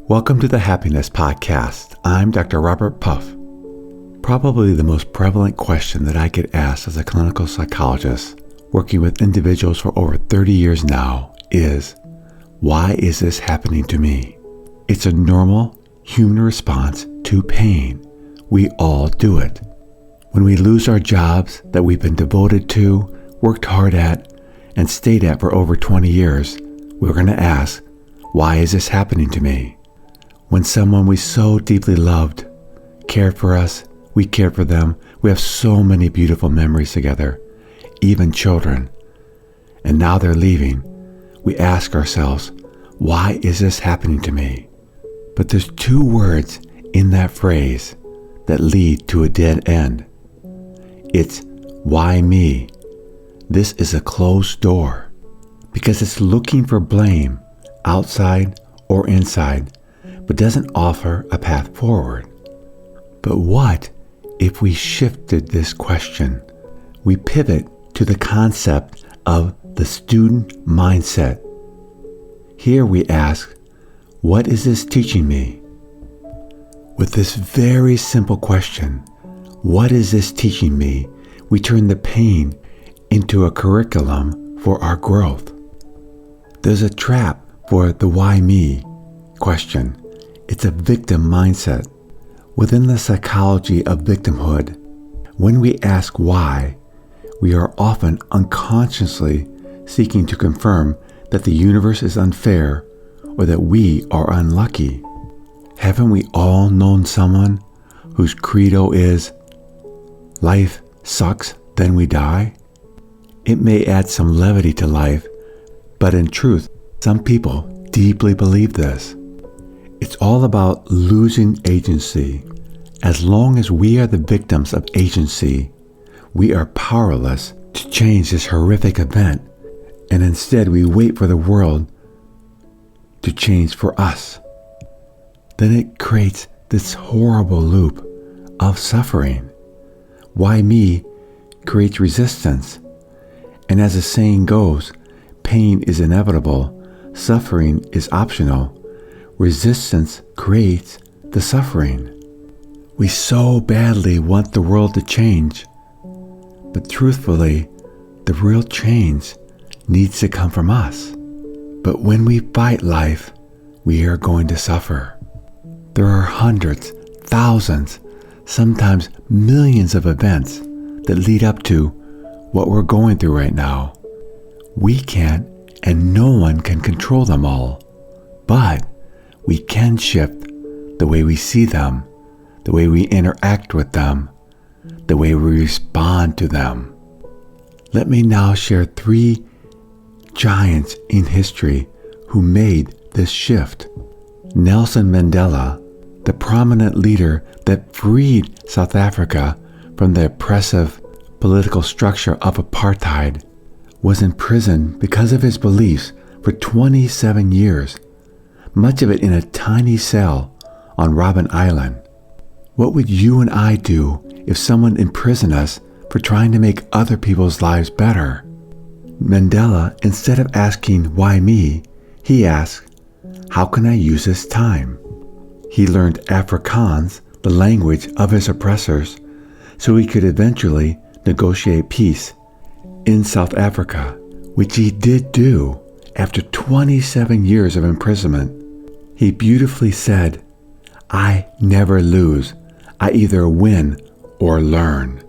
Welcome to the Happiness Podcast. I'm Dr. Robert Puff. Probably the most prevalent question that I get asked as a clinical psychologist working with individuals for over 30 years now is, why is this happening to me? It's a normal human response to pain. We all do it. When we lose our jobs that we've been devoted to, worked hard at, and stayed at for over 20 years, we're going to ask, why is this happening to me? When someone we so deeply loved cared for us, we cared for them. We have so many beautiful memories together, even children. And now they're leaving. We ask ourselves, why is this happening to me? But there's two words in that phrase that lead to a dead end. It's, why me? This is a closed door because it's looking for blame outside or inside, but doesn't offer a path forward. But what if we shifted this question? We pivot to the concept of the student mindset. Here we ask, what is this teaching me? With this very simple question, what is this teaching me? We turn the pain into a curriculum for our growth. There's a trap for the why me question. It's a victim mindset. Within the psychology of victimhood, when we ask why, we are often unconsciously seeking to confirm that the universe is unfair or that we are unlucky. Haven't we all known someone whose credo is, life sucks, then we die? It may add some levity to life, but in truth, some people deeply believe this. It's all about losing agency. As long as we are the victims of agency, we are powerless to change this horrific event, and instead we wait for the world to change for us. Then it creates this horrible loop of suffering. Why me creates resistance. And as the saying goes, pain is inevitable, suffering is optional. Resistance creates the suffering. We so badly want the world to change, but truthfully, the real change needs to come from us. But when we fight life, we are going to suffer. There are hundreds, thousands, sometimes millions of events that lead up to what we're going through right now. We can't, and no one can control them all, but we can shift the way we see them, the way we interact with them, the way we respond to them. Let me now share 3 giants in history who made this shift. Nelson Mandela, the prominent leader that freed South Africa from the oppressive political structure of apartheid, was in prison because of his beliefs for 27 years, much of it in a tiny cell on Robben Island. What would you and I do if someone imprisoned us for trying to make other people's lives better? Mandela, instead of asking, why me, he asked, how can I use this time? He learned Afrikaans, the language of his oppressors, so he could eventually negotiate peace in South Africa, which he did do after 27 years of imprisonment. He beautifully said, I never lose. I either win or learn.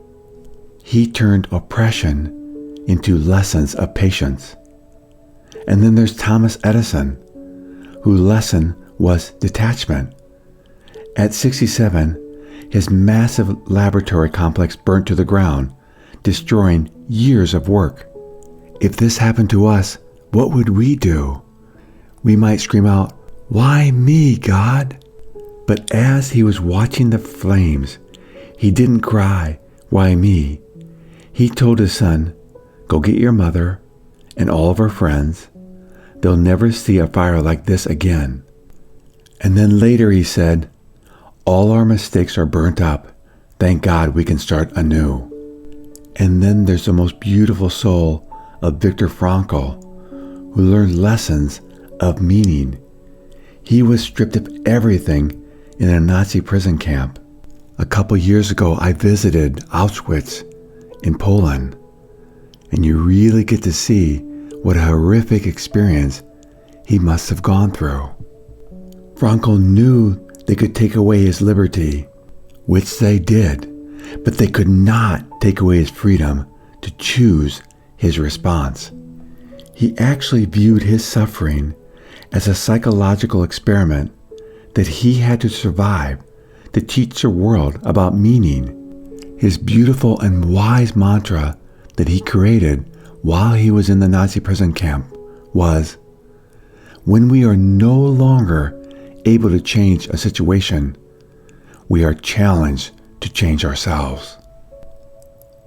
He turned oppression into lessons of patience. And then there's Thomas Edison, whose lesson was detachment. At 67, his massive laboratory complex burnt to the ground, destroying years of work. If this happened to us, what would we do? We might scream out, why me, God? But as he was watching the flames, he didn't cry, why me? He told his son, go get your mother and all of her friends. They'll never see a fire like this again. And then later he said, all our mistakes are burnt up. Thank God we can start anew. And then there's the most beautiful soul of Viktor Frankl, who learned lessons of meaning. He was stripped of everything in a Nazi prison camp. A couple years ago, I visited Auschwitz in Poland, and you really get to see what a horrific experience he must have gone through. Frankl knew they could take away his liberty, which they did, but they could not take away his freedom to choose his response. He actually viewed his suffering as a psychological experiment that he had to survive to teach the world about meaning. His beautiful and wise mantra that he created while he was in the Nazi prison camp was, when we are no longer able to change a situation, we are challenged to change ourselves.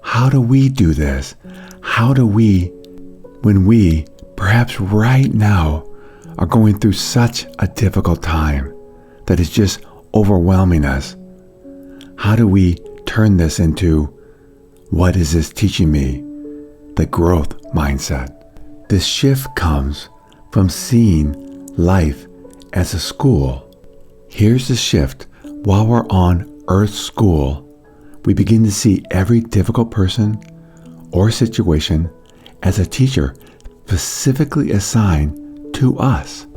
How do we do this? How do we, when we, perhaps right now, are going through such a difficult time that is just overwhelming us, how do we turn this into, what is this teaching me? The growth mindset. This shift comes from seeing life as a school. Here's the shift. While we're on Earth School, we begin to see every difficult person or situation as a teacher specifically assigned to us.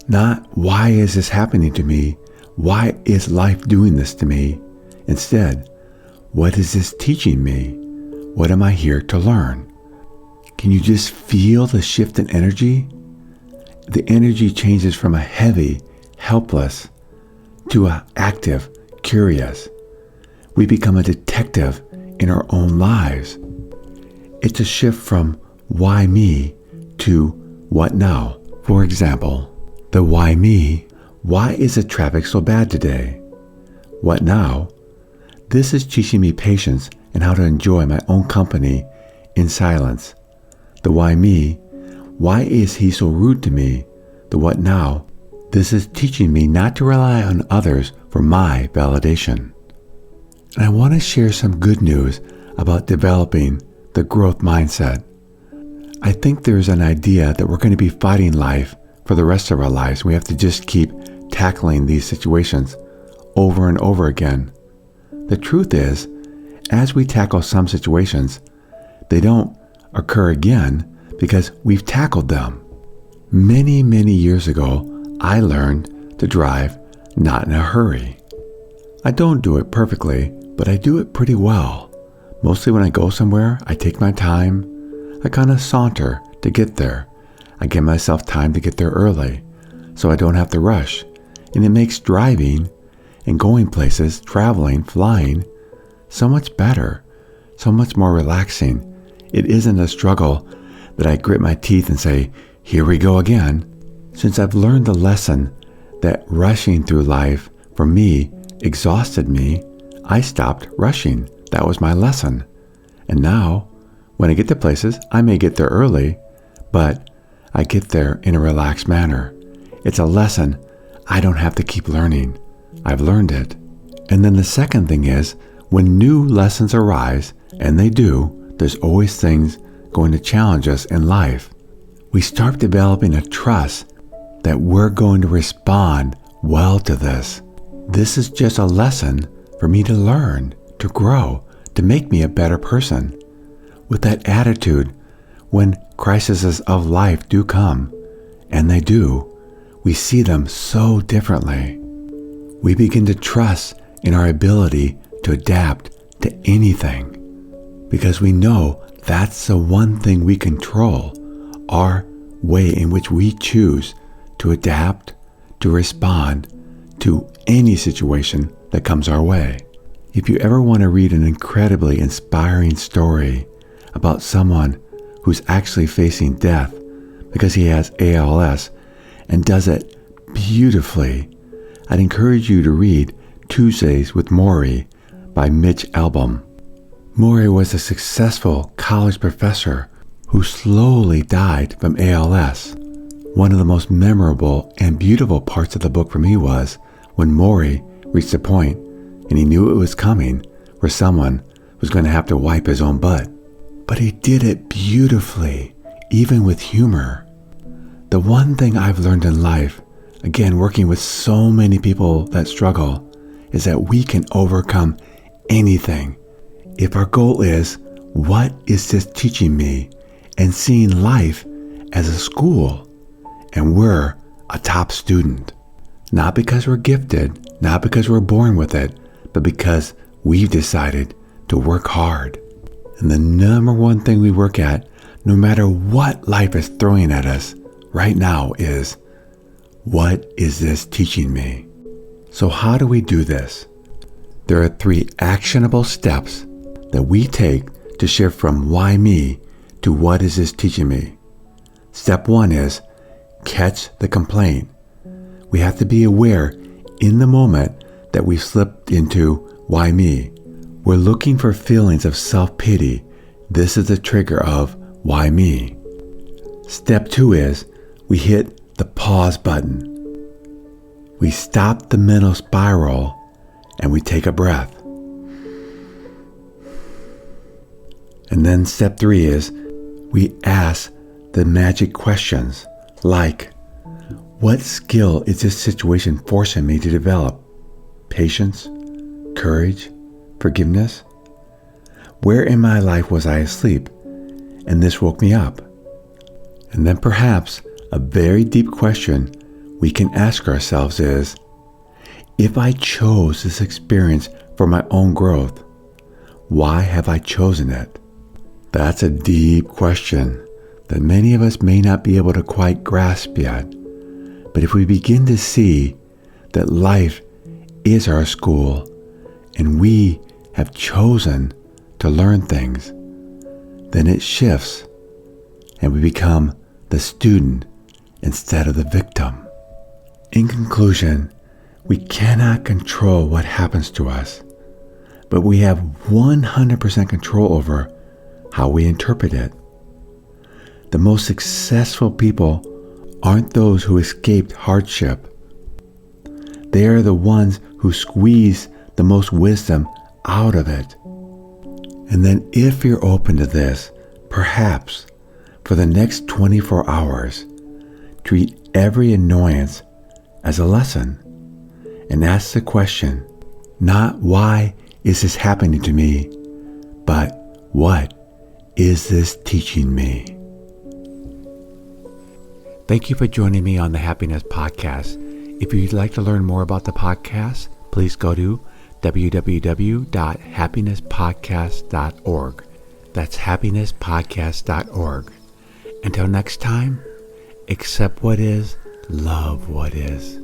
Not, why is this happening to me? Why is life doing this to me? Instead, what is this teaching me? What am I here to learn? Can you just feel the shift in energy? The energy changes from a heavy, helpless, to an active, curious. We become a detective in our own lives. It's a shift from why me to what now. For example, the why me. Why is the traffic so bad today? What now? This is teaching me patience and how to enjoy my own company in silence. The why me. Why is he so rude to me? The what now. This is teaching me not to rely on others for my validation. And I want to share some good news about developing the growth mindset. I think there's an idea that we're going to be fighting life for the rest of our lives. We have to just keep tackling these situations over and over again. The truth is, as we tackle some situations, they don't occur again because we've tackled them. Many, many years ago, I learned to drive not in a hurry. I don't do it perfectly, but I do it pretty well. Mostly when I go somewhere, I take my time. I kind of saunter to get there. I give myself time to get there early, so I don't have to rush. And it makes driving and going places, traveling, flying, so much better, so much more relaxing. It isn't a struggle that I grit my teeth and say, here we go again. Since I've learned the lesson that rushing through life, for me, exhausted me, I stopped rushing. That was my lesson. And now, when I get to places, I may get there early, but I get there in a relaxed manner. It's a lesson I don't have to keep learning. I've learned it. And then the second thing is, when new lessons arise, and they do, there's always things going to challenge us in life. We start developing a trust that we're going to respond well to this. This is just a lesson for me to learn, to grow, to make me a better person. With that attitude, when crises of life do come, and they do, we see them so differently. We begin to trust in our ability to adapt to anything, because we know that's the one thing we control, our way in which we choose to adapt, to respond to any situation that comes our way. If you ever want to read an incredibly inspiring story about someone who's actually facing death because he has ALS and does it beautifully, I'd encourage you to read Tuesdays with Morrie by Mitch Albom. Morrie was a successful college professor who slowly died from ALS. One of the most memorable and beautiful parts of the book for me was when Morrie reached a point, and he knew it was coming, where someone was going to have to wipe his own butt. But he did it beautifully, even with humor. The one thing I've learned in life, again, working with so many people that struggle, is that we can overcome anything. If our goal is, what is this teaching me? And seeing life as a school, and we're a top student. Not because we're gifted, not because we're born with it, but because we've decided to work hard. And the number one thing we work at, no matter what life is throwing at us right now, is, what is this teaching me? So how do we do this? There are 3 actionable steps that we take to shift from why me to what is this teaching me. Step 1 is catch the complaint. We have to be aware in the moment that we slipped into why me. We're looking for feelings of self-pity. This is the trigger of why me. Step 2 is we hit the pause button. We stop the mental spiral and we take a breath. And then step 3 is we ask the magic questions like, what skill is this situation forcing me to develop? Patience, courage, forgiveness? Where in my life was I asleep and this woke me up? And then perhaps a very deep question we can ask ourselves is, if I chose this experience for my own growth, why have I chosen it? That's a deep question that many of us may not be able to quite grasp yet. But if we begin to see that life is our school and we have chosen to learn things, then it shifts and we become the student instead of the victim. In conclusion, we cannot control what happens to us, but we have 100% control over how we interpret it. The most successful people aren't those who escaped hardship. They are the ones who squeeze the most wisdom out of it. And then if you're open to this, perhaps for the next 24 hours, treat every annoyance as a lesson and ask the question, not why is this happening to me, but what is this teaching me? Thank you for joining me on the Happiness Podcast. If you'd like to learn more about the podcast, please go to www.happinesspodcast.org. That's happinesspodcast.org. Until next time, accept what is, love what is.